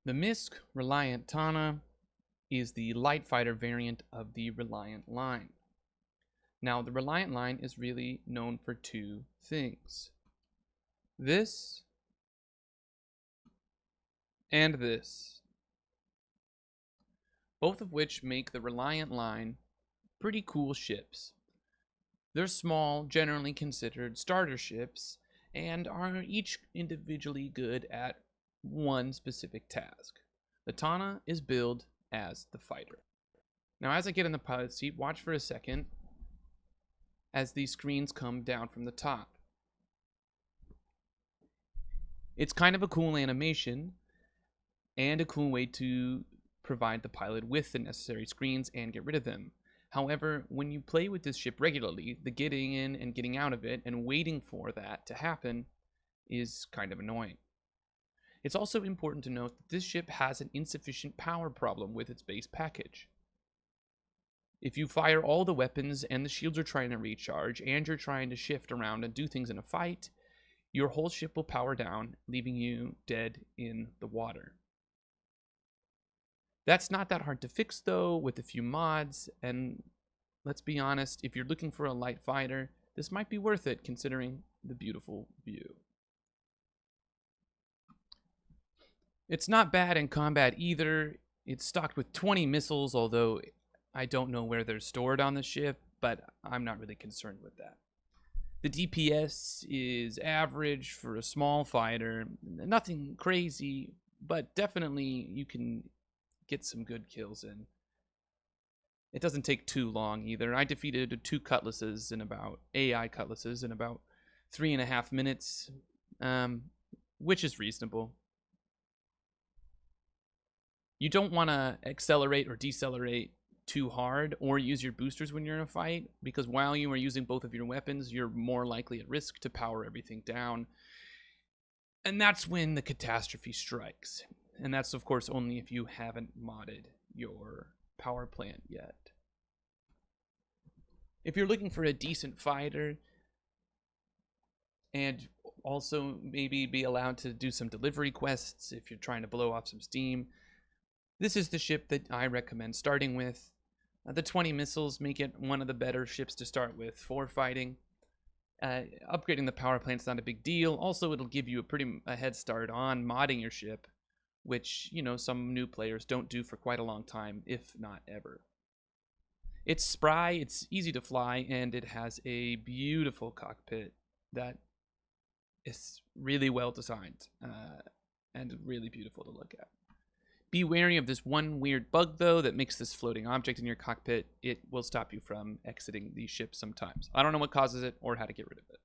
The MISC Reliant Tana is the light fighter variant of the Reliant line. Now, the Reliant line is really known for two things. This and this. Both of which make the Reliant line pretty cool ships. They're small, generally considered starter ships, and are each individually good at one specific task. The Tana is billed as the fighter. Now, as I get in the pilot seat, watch for a second as these screens come down from the top. It's kind of a cool animation and a cool way to provide the pilot with the necessary screens and get rid of them. However, when you play with this ship regularly, the getting in and getting out of it and waiting for that to happen is kind of annoying. It's also important to note that this ship has an insufficient power problem with its base package. If you fire all the weapons and the shields are trying to recharge and you're trying to shift around and do things in a fight, your whole ship will power down, leaving you dead in the water. That's not that hard to fix though, with a few mods, and let's be honest, if you're looking for a light fighter, this might be worth it considering the beautiful view. It's not bad in combat either. It's stocked with 20 missiles, although I don't know where they're stored on the ship, but I'm not really concerned with that. The DPS is average for a small fighter. Nothing crazy, but definitely you can get some good kills in. It doesn't take too long either. I defeated two cutlasses in about AI cutlasses in about 3.5 minutes, which is reasonable. You don't want to accelerate or decelerate too hard or use your boosters when you're in a fight, because while you are using both of your weapons, you're more likely at risk to power everything down. And that's when the catastrophe strikes. And that's, of course, only if you haven't modded your power plant yet. If you're looking for a decent fighter and also maybe be allowed to do some delivery quests if you're trying to blow off some steam, this is the ship that I recommend starting with. The 20 missiles make it one of the better ships to start with for fighting. Upgrading the power plant's not a big deal. Also, it'll give you a head start on modding your ship, which, you know, some new players don't do for quite a long time, if not ever. It's spry, it's easy to fly, and it has a beautiful cockpit that is really well designed and really beautiful to look at. Be wary of this one weird bug, though, that makes this floating object in your cockpit. It will stop you from exiting these ships sometimes. I don't know what causes it or how to get rid of it.